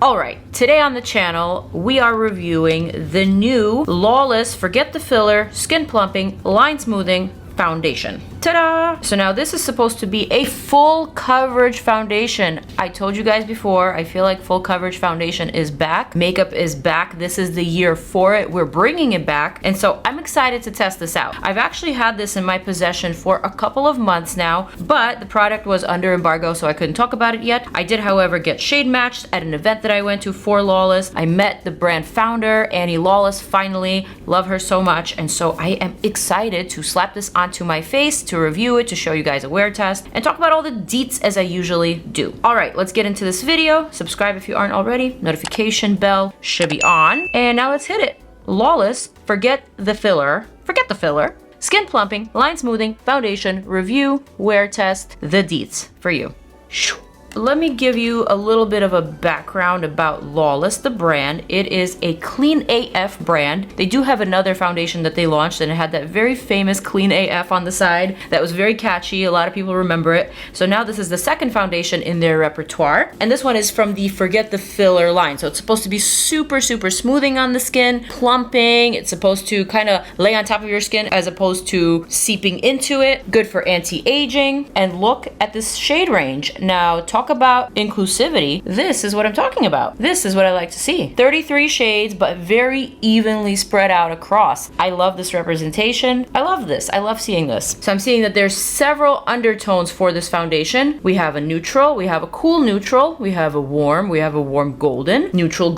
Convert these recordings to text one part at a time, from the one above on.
Alright, today on the channel, we are reviewing the new Lawless Forget the Filler Skin Plumping Line Smoothing Foundation. Ta-da! So now this is supposed to be a full coverage foundation. I told you guys before, I feel like full coverage foundation is back. Makeup is back. This is the year for it. We're bringing it back. And so I'm excited to test this out. I've actually had this in my possession for a couple of months now, but the product was under embargo, so I couldn't talk about it yet. I did, however, get shade matched at an event that I went to for Lawless. I met the brand founder, Annie Lawless, finally. Love her so much. And so I am excited to slap this onto my face, to review it, to show you guys a wear test, and talk about all the deets as I usually do. All right, let's get into this video. Subscribe if you aren't already. Notification bell should be on. And now let's hit it. Lawless Forget the Filler. Forget the Filler. Skin Plumping Line Smoothing Foundation Review Wear Test. The deets for you. Let me give you a little bit of a background about Lawless, the brand. It is a Clean AF brand. They do have another foundation that they launched, and it had that very famous Clean AF on the side that was very catchy. A lot of people remember it. So now this is the second foundation in their repertoire. And this one is from the Forget the Filler line. So it's supposed to be super smoothing on the skin, plumping. It's supposed to kind of lay on top of your skin as opposed to seeping into it. Good for anti-aging. And look at this shade range. Now, talk about inclusivity. This is what I'm talking about. This is what I like to see. 33 shades, but very evenly spread out across. I love this representation. I love this. I love seeing this. So I'm seeing that there's several undertones for this foundation. We have a neutral, we have a cool neutral, we have a warm golden, neutral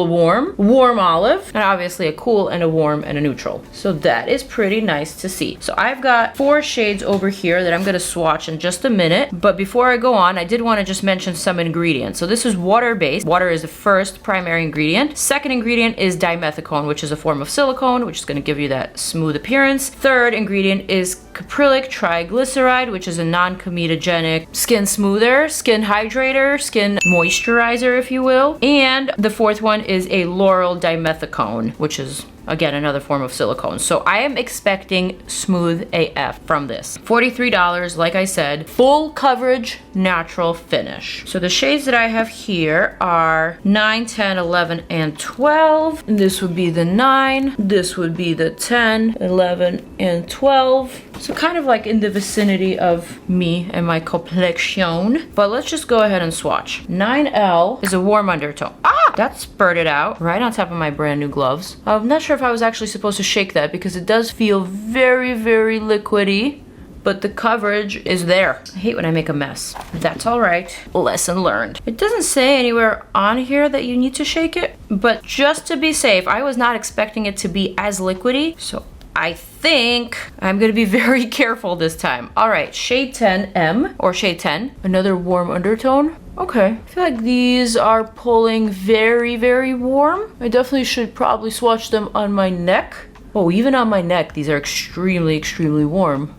warm, warm olive, and obviously a cool and a warm and a neutral. So that is pretty nice to see. So I've got 4 shades over here that I'm going to swatch in just a minute. But before I go on, I did want to just mention some ingredients. So this is water-based. Water is the first primary ingredient. Second ingredient is dimethicone, which is a form of silicone, which is going to give you that smooth appearance. Third ingredient is caprylic triglyceride, which is a non-comedogenic skin smoother, skin hydrator, skin moisturizer, if you will. And the fourth one is a lauryl dimethicone, which is again another form of silicone. So I am expecting smooth AF from this. $43, like I said, full coverage, natural finish. So the shades that I have here are 9, 10, 11, and 12. And this would be the 9. This would be the 10, 11, and 12. So kind of like in the vicinity of me and my complexion. But let's just go ahead and swatch. 9L is a warm undertone. That spurted out right on top of my brand new gloves. I'm not sure if I was actually supposed to shake that because it does feel very liquidy, but the coverage is there. I hate when I make a mess. That's all right. Lesson learned. It doesn't say anywhere on here that you need to shake it, but just to be safe, I was not expecting it to be as liquidy, so I think I'm gonna be very careful this time. All right, shade 10M, or shade 10, another warm undertone. Okay, I feel like these are pulling very warm. I definitely should probably swatch them on my neck. Oh, even on my neck, these are extremely warm.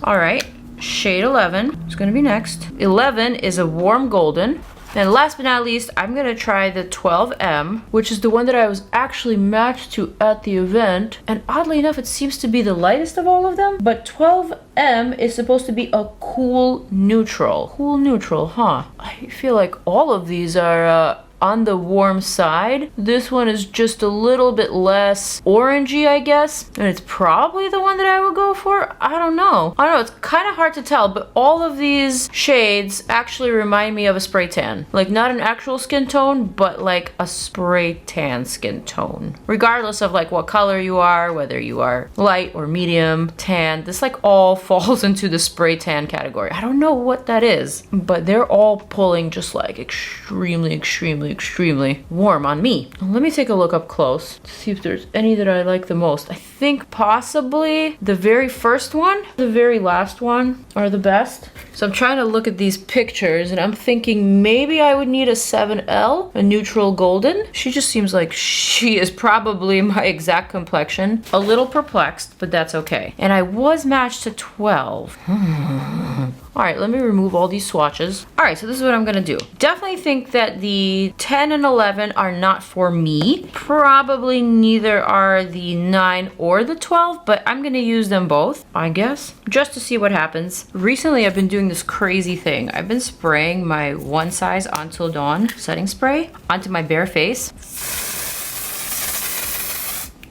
All right, shade 11 is gonna be next. 11 is a warm golden. And last but not least, I'm gonna try the 12M, which is the one that I was actually matched to at the event. And oddly enough, it seems to be the lightest of all of them. But 12M is supposed to be a cool neutral. Cool neutral, huh? I feel like all of these are on the warm side. This one is just a little bit less orangey, I guess. And it's probably the one that I would go for. I don't know. It's kind of hard to tell, but all of these shades actually remind me of a spray tan. Like not an actual skin tone, but like a spray tan skin tone. Regardless of like what color you are, whether you are light or medium, tan, this like all falls into the spray tan category. I don't know what that is, but they're all pulling just like extremely warm on me. Let me take a look up close to see if there's any that I like the most. I think possibly the very first one, the very last one are the best. So I'm trying to look at these pictures and I'm thinking maybe I would need a 7L, a neutral golden. She just seems like she is probably my exact complexion. A little perplexed, but that's okay. And I was matched to 12. All right, let me remove all these swatches. All right, so this is what I'm gonna do. Definitely think that the 10 and 11 are not for me. Probably neither are the 9 or the 12, but I'm gonna use them both, I guess, just to see what happens. Recently, I've been doing this crazy thing. I've been spraying my One Size Until Dawn setting spray onto my bare face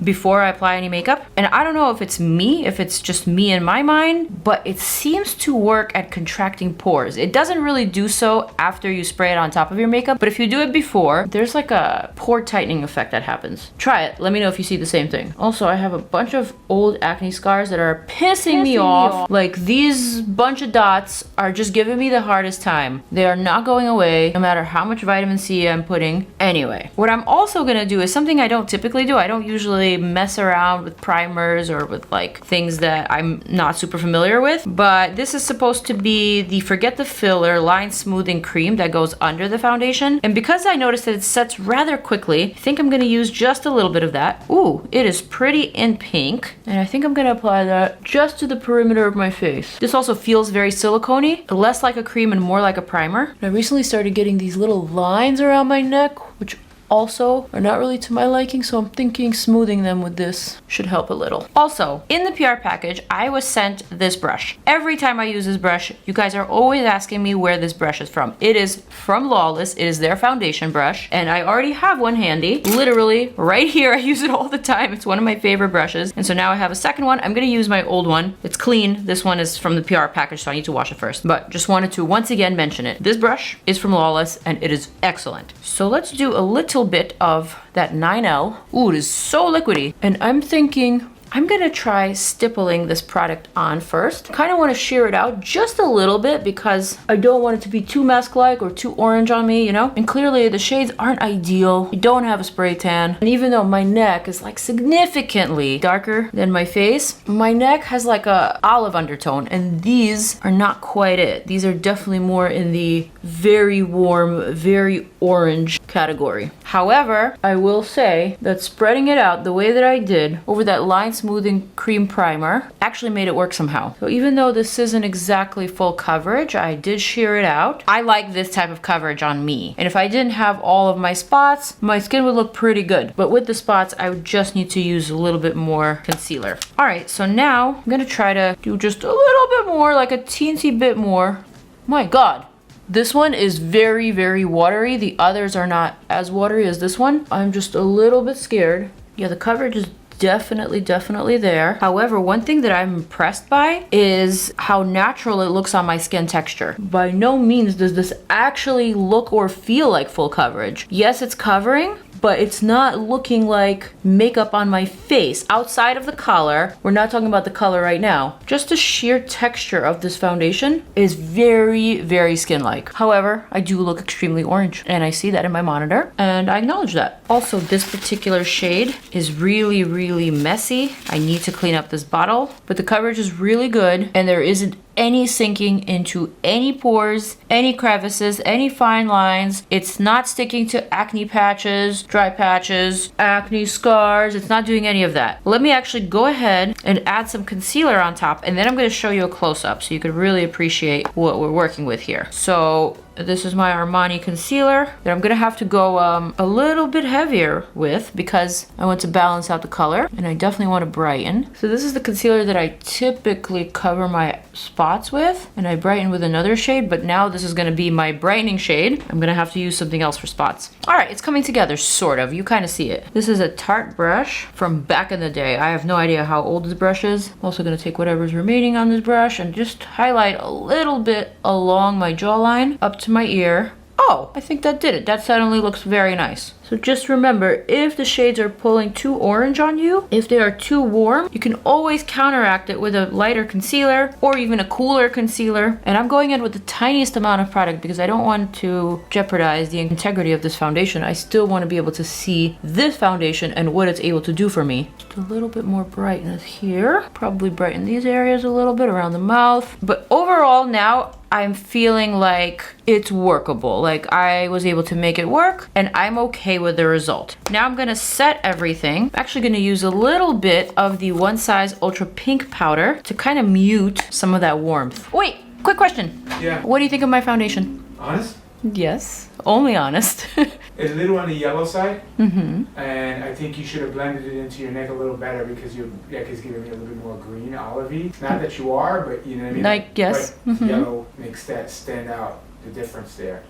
before I apply any makeup. And I don't know if it's me, if it's just me in my mind, but it seems to work at contracting pores. It doesn't really do so after you spray it on top of your makeup, but if you do it before, there's like a pore tightening effect that happens. Try it. Let me know if you see the same thing. Also, I have a bunch of old acne scars that are pissing me off. Like these bunch of dots are just giving me the hardest time. They are not going away, no matter how much vitamin C I'm putting. Anyway, what I'm also gonna do is something I don't typically do. I don't usually mess around with primers or with like things that I'm not super familiar with, but this is supposed to be the Forget the Filler Line Smoothing Cream that goes under the foundation. And because I noticed that it sets rather quickly, I think I'm gonna use just a little bit of that. Ooh, it is pretty in pink. And I think I'm gonna apply that just to the perimeter of my face. This also feels very silicone-y, less like a cream and more like a primer. I recently started getting these little lines around my neck, which also are not really to my liking, so I'm thinking smoothing them with this should help a little. Also, in the PR package, I was sent this brush. Every time I use this brush, you guys are always asking me where this brush is from. It is from Lawless. It is their foundation brush, and I already have one handy. Literally, right here. I use it all the time. It's one of my favorite brushes, and so now I have a second one. I'm gonna use my old one. It's clean. This one is from the PR package, so I need to wash it first, but just wanted to once again mention it. This brush is from Lawless, and it is excellent. So let's do a little bit of that 9L. Ooh, it is so liquidy. And I'm thinking I'm gonna try stippling this product on first. Kind of want to sheer it out just a little bit because I don't want it to be too mask-like or too orange on me, you know? And clearly the shades aren't ideal. I don't have a spray tan. And even though my neck is like significantly darker than my face, my neck has like a olive undertone, and these are not quite it. These are definitely more in the very warm, very orange category. However, I will say that spreading it out the way that I did over that line smoothing cream primer actually made it work somehow. So even though this isn't exactly full coverage, I did sheer it out. I like this type of coverage on me. And if I didn't have all of my spots, my skin would look pretty good. But with the spots, I would just need to use a little bit more concealer. All right, so now I'm gonna try to do just a little bit more, like a teensy bit more. My God. This one is very, very watery. The others are not as watery as this one. I'm just a little bit scared. Yeah, the coverage is definitely there. However, one thing that I'm impressed by is how natural it looks on my skin texture. By no means does this actually look or feel like full coverage. Yes, it's covering, but it's not looking like makeup on my face. Outside of the color, we're not talking about the color right now, just the sheer texture of this foundation is very, very skin-like. However, I do look extremely orange, and I see that in my monitor, and I acknowledge that. Also, this particular shade is really, really messy. I need to clean up this bottle, but the coverage is really good, and there isn't any sinking into any pores, any crevices, any fine lines. It's not sticking to acne patches, dry patches, acne scars. It's not doing any of that. Let me actually go ahead and add some concealer on top, and then I'm going to show you a close-up so you can really appreciate what we're working with here. So this is my Armani concealer that I'm gonna have to go a little bit heavier with because I want to balance out the color and I definitely want to brighten. So this is the concealer that I typically cover my spots with, and I brighten with another shade, but now this is gonna be my brightening shade. I'm gonna have to use something else for spots. All right, it's coming together, sort of. You kind of see it. This is a Tarte brush from back in the day. I have no idea how old this brush is. I'm also gonna take whatever's remaining on this brush and just highlight a little bit along my jawline up to my ear. Oh, I think that did it. That suddenly looks very nice. So just remember, if the shades are pulling too orange on you, if they are too warm, you can always counteract it with a lighter concealer or even a cooler concealer. And I'm going in with the tiniest amount of product because I don't want to jeopardize the integrity of this foundation. I still want to be able to see this foundation and what it's able to do for me. Just a little bit more brightness here. Probably brighten these areas a little bit around the mouth. But overall now, I'm feeling like it's workable. Like I was able to make it work and I'm okay with the result. Now I'm gonna set everything. I'm actually gonna use a little bit of the One Size Ultra Pink powder to kind of mute some of that warmth. Wait, quick question. Yeah. What do you think of my foundation? Honest? Yes, only honest. It's a little on the yellow side. Mm-hmm. And I think you should have blended it into your neck a little better because your neck is giving me a little bit more green, olivey. Not that you are, but you know what I mean? Like, yes. But Mm-hmm. yellow makes that stand out, the difference there.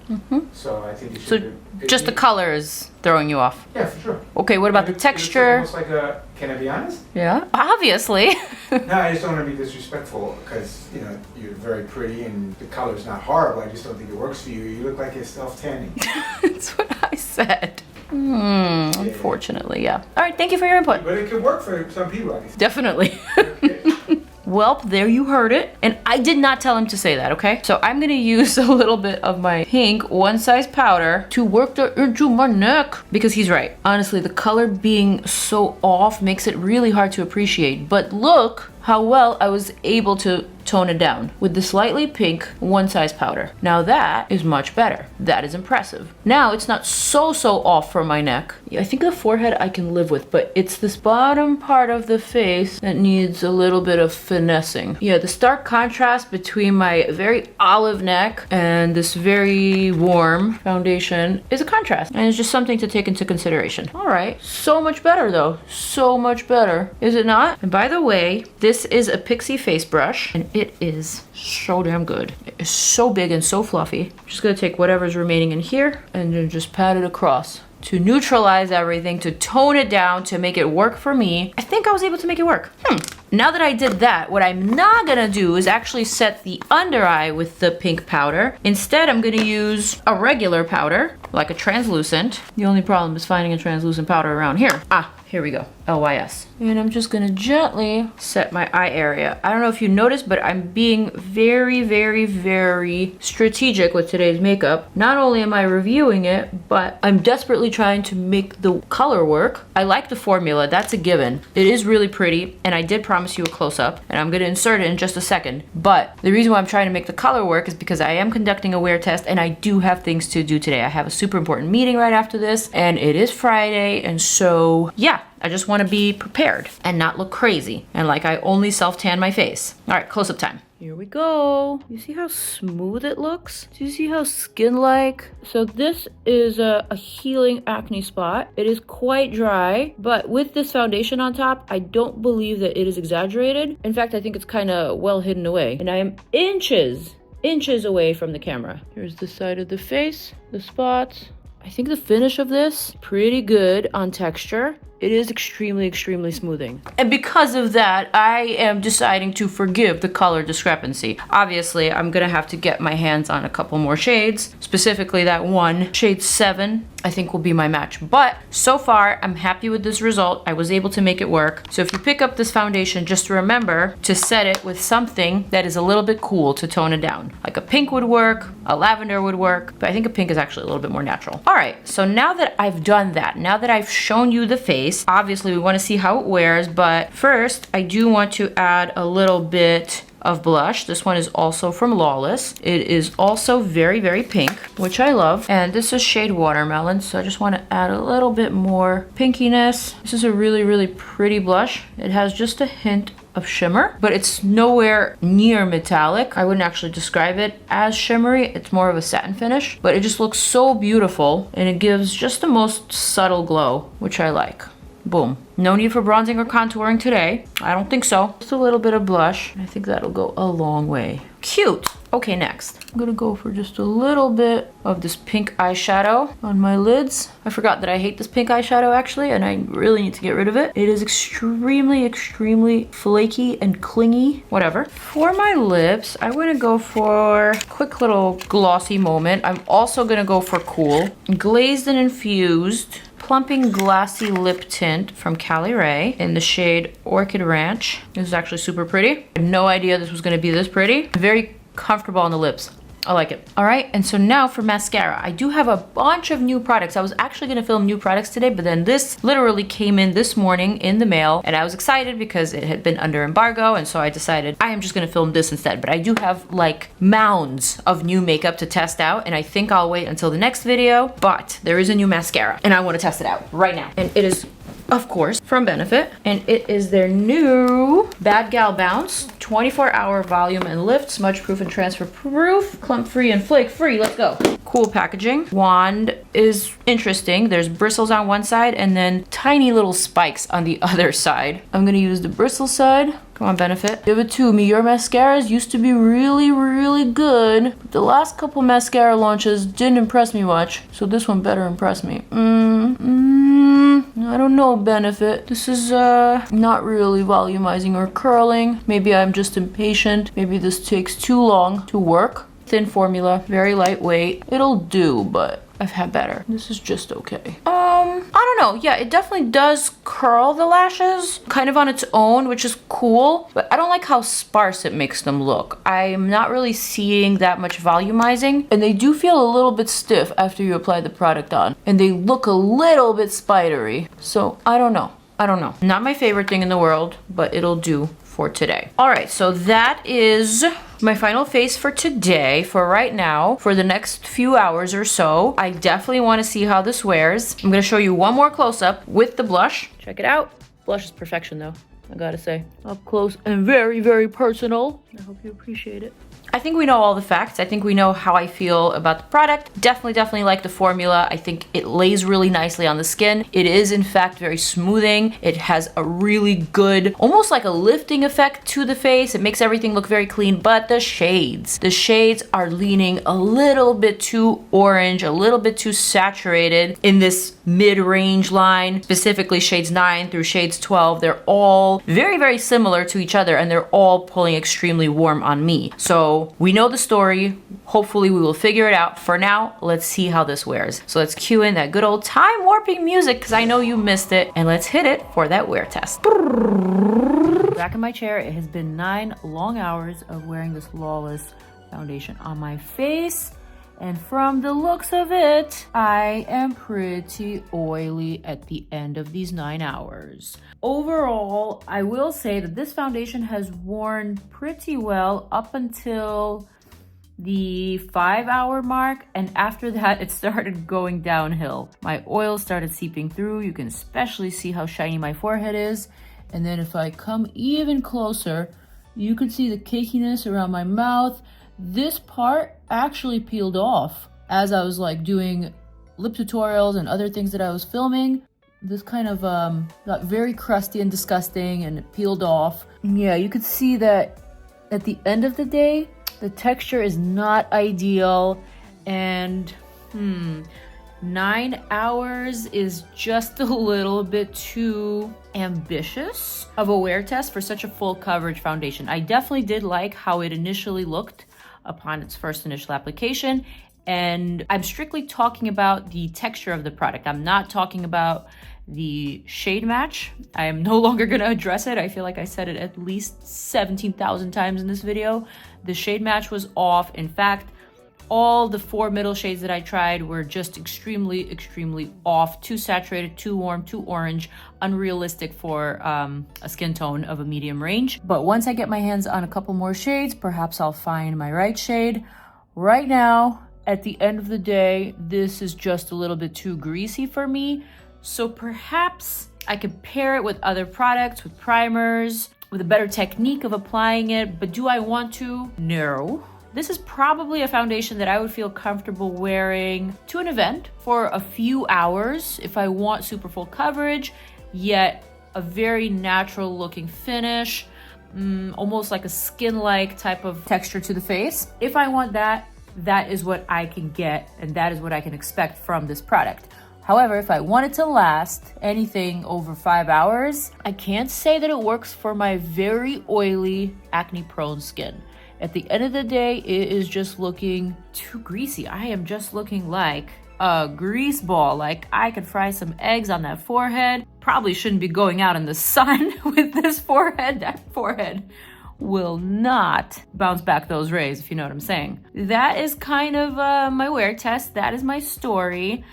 Mm-hmm. So I think you So should just the color is throwing you off. Yeah, for sure. Okay, what about the texture? It looks like a, can I be honest? Yeah, obviously. No, I just don't want to be disrespectful because, you know, you're very pretty and the color's not horrible. I just don't think it works for you. You look like you're self-tanning. That's what I said. Unfortunately, yeah. All right, thank you for your input. But it could work for some people, I guess. Definitely. Okay. Well, there you heard it. And I did not tell him to say that, okay? So I'm gonna use a little bit of my pink one size powder to work that into my neck. Because he's right. Honestly, the color being so off makes it really hard to appreciate. But look how well I was able to tone it down with the slightly pink one size powder. Now that is much better. That is impressive. Now it's not so off for my neck. I think the forehead I can live with, but it's this bottom part of the face that needs a little bit of finessing. Yeah, the stark contrast between my very olive neck and this very warm foundation is a contrast, and it's just something to take into consideration. All right, so much better though. So much better, is it not? And by the way, this is a Pixie face brush, and it is so damn good. It is so big and so fluffy. I'm just gonna take whatever's remaining in here and then just pat it across to neutralize everything, to tone it down, to make it work for me. I think I was able to make it work. Now that I did that, what I'm not gonna do is actually set the under eye with the pink powder. Instead, I'm gonna use a regular powder, like a translucent. The only problem is finding a translucent powder around here. Ah, here we go, LYS. And I'm just gonna gently set my eye area. I don't know if you noticed, but I'm being very strategic with today's makeup. Not only am I reviewing it, but I'm desperately trying to make the color work. I like the formula, that's a given. It is really pretty, and I did promise you a close-up, and I'm gonna insert it in just a second. But the reason why I'm trying to make the color work is because I am conducting a wear test, and I do have things to do today. I have a super important meeting right after this, and it is Friday, and so yeah, I just want to be prepared and not look crazy and like I only self-tan my face. All right, close-up time. Here we go. You see how smooth it looks? Do you see how skin-like? So this is a healing acne spot. It is quite dry, but with this foundation on top, I don't believe that it is exaggerated. In fact, I think it's kind of well hidden away. And I am inches away from the camera. Here's the side of the face, the spots. I think the finish of this, pretty good on texture. It is extremely smoothing. And because of that, I am deciding to forgive the color discrepancy. Obviously, I'm gonna have to get my hands on a couple more shades, specifically that one, shade 7, I think will be my match. But so far, I'm happy with this result. I was able to make it work. So if you pick up this foundation, just remember to set it with something that is a little bit cool to tone it down. Like a pink would work, a lavender would work, but I think a pink is actually a little bit more natural. All right, so now that I've done that, now that I've shown you the face, obviously we want to see how it wears, but first I do want to add a little bit of blush. This one is also from Lawless. It is also very pink, which I love. And this is shade Watermelon, so I just want to add a little bit more pinkiness. This is a really pretty blush. It has just a hint of shimmer, but it's nowhere near metallic. I wouldn't actually describe it as shimmery. It's more of a satin finish, but it just looks so beautiful, and it gives just the most subtle glow, which I like. Boom. No need for bronzing or contouring today. I don't think so. Just a little bit of blush. I think that'll go a long way. Cute. Okay, next. I'm gonna go for just a little bit of this pink eyeshadow on my lids. I forgot that I hate this pink eyeshadow actually, and I really need to get rid of it. It is extremely flaky and clingy. Whatever. For my lips, I want to go for a quick little glossy moment. I'm also gonna go for cool. Glazed and infused plumping glassy lip tint from Cali Ray in the shade Orchid Ranch. This is actually super pretty. I had no idea this was gonna be this pretty. Very comfortable on the lips. I like it. All right, and so now for mascara. I do have a bunch of new products. I was actually gonna film new products today, but then this literally came in this morning in the mail, and I was excited because it had been under embargo, and so I decided I am just gonna film this instead. But I do have like mounds of new makeup to test out, and I think I'll wait until the next video, but there is a new mascara, and I wanna test it out right now. And it is of course, from Benefit. And it is their new Bad Gal Bounce 24-hour volume and lift, smudge proof and transfer proof, clump free and flake free. Let's go. Cool packaging. Wand is interesting. There's bristles on one side and then tiny little spikes on the other side. I'm gonna use the bristle side. Come on, Benefit. Give it to me. Your mascaras used to be really, really good. But the last couple mascara launches didn't impress me much. So this one better impress me. I don't know, Benefit. This is not really volumizing or curling. Maybe I'm just impatient. Maybe this takes too long to work. Thin formula, very lightweight. It'll do, but I've had better. This is just okay. I don't know. Yeah, it definitely does curl the lashes kind of on its own, which is cool, but I don't like how sparse it makes them look. I'm not really seeing that much volumizing, and they do feel a little bit stiff after you apply the product on, and they look a little bit spidery. So I don't know. Not my favorite thing in the world, but it'll do for today. All right, so that is my final face for today. For right now, for the next few hours or so, I definitely want to see how this wears. I'm going to show you one more close-up with the blush. Check it out. Blush is perfection, though, I gotta say. Up close and very, very personal. I hope you appreciate it. I think we know all the facts. I think we know how I feel about the product. Definitely like the formula. I think it lays really nicely on the skin. It is in fact very smoothing. It has a really good, almost like a lifting effect to the face. It makes everything look very clean, but the shades are leaning a little bit too orange, a little bit too saturated in this mid-range line, specifically shades 9 through shades 12. They're all very, very similar to each other, and they're all pulling extremely warm on me. So we know the story. Hopefully we will figure it out. For now, let's see how this wears. So let's cue in that good old time warping music, because I know you missed it, and let's hit it for that wear test. Back in my chair, it has been 9 long hours of wearing this Lawless foundation on my face. And from the looks of it, I am pretty oily at the end of these 9 hours. Overall, I will say that this foundation has worn pretty well up until the 5-hour mark, and after that it started going downhill. My oil started seeping through. You can especially see how shiny my forehead is. And then if I come even closer, you can see the cakiness around my mouth. This part actually peeled off as I was like doing lip tutorials and other things that I was filming. This kind of got very crusty and disgusting, and it peeled off. Yeah, you could see that at the end of the day, the texture is not ideal, and 9 hours is just a little bit too ambitious of a wear test for such a full coverage foundation. I definitely did like how it initially looked upon its first initial application, and I'm strictly talking about the texture of the product. I'm not talking about the shade match. I am no longer going to address it. I feel like I said it at least 17,000 times in this video. The shade match was off. In fact, all the 4 middle shades that I tried were just extremely off. Too saturated, too warm, too orange, unrealistic for a skin tone of a medium range. But once I get my hands on a couple more shades, perhaps I'll find my right shade. Right now, at the end of the day, this is just a little bit too greasy for me. So perhaps I could pair it with other products, with primers, with a better technique of applying it. But do I want to? No. This is probably a foundation that I would feel comfortable wearing to an event for a few hours if I want super full coverage, yet a very natural looking finish, almost like a skin-like type of texture to the face. If I want that, that is what I can get, and that is what I can expect from this product. However, if I want it to last anything over 5 hours, I can't say that it works for my very oily, acne-prone skin. At the end of the day, it is just looking too greasy. I am just looking like a grease ball. Like I could fry some eggs on that forehead. Probably shouldn't be going out in the sun with this forehead. That forehead will not bounce back those rays, if you know what I'm saying. That is kind of my wear test. That is my story.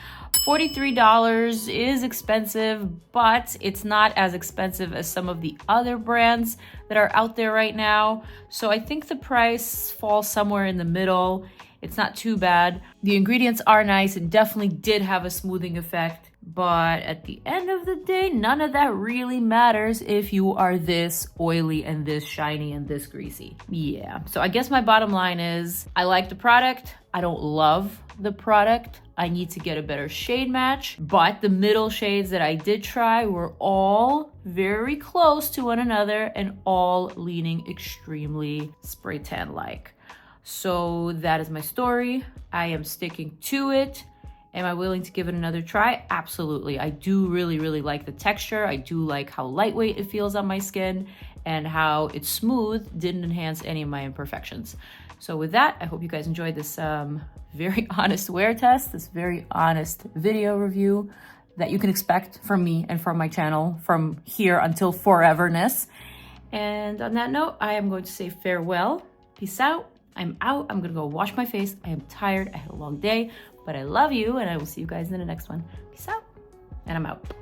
$43 is expensive, but it's not as expensive as some of the other brands that are out there right now. So I think the price falls somewhere in the middle. It's not too bad. The ingredients are nice and definitely did have a smoothing effect. But at the end of the day, none of that really matters if you are this oily and this shiny and this greasy. Yeah, so I guess my bottom line is I like the product. I don't love the product. I need to get a better shade match, but the middle shades that I did try were all very close to one another and all leaning extremely spray tan like. So that is my story. I am sticking to it. Am I willing to give it another try? Absolutely. I do really like the texture. I do like how lightweight it feels on my skin and how it's smooth, didn't enhance any of my imperfections. So with that, I hope you guys enjoyed this very honest wear test, this very honest video review that you can expect from me and from my channel from here until foreverness. And on that note, I am going to say farewell. Peace out. I'm out. I'm gonna go wash my face. I am tired. I had a long day, but I love you and I will see you guys in the next one. Peace out. And I'm out.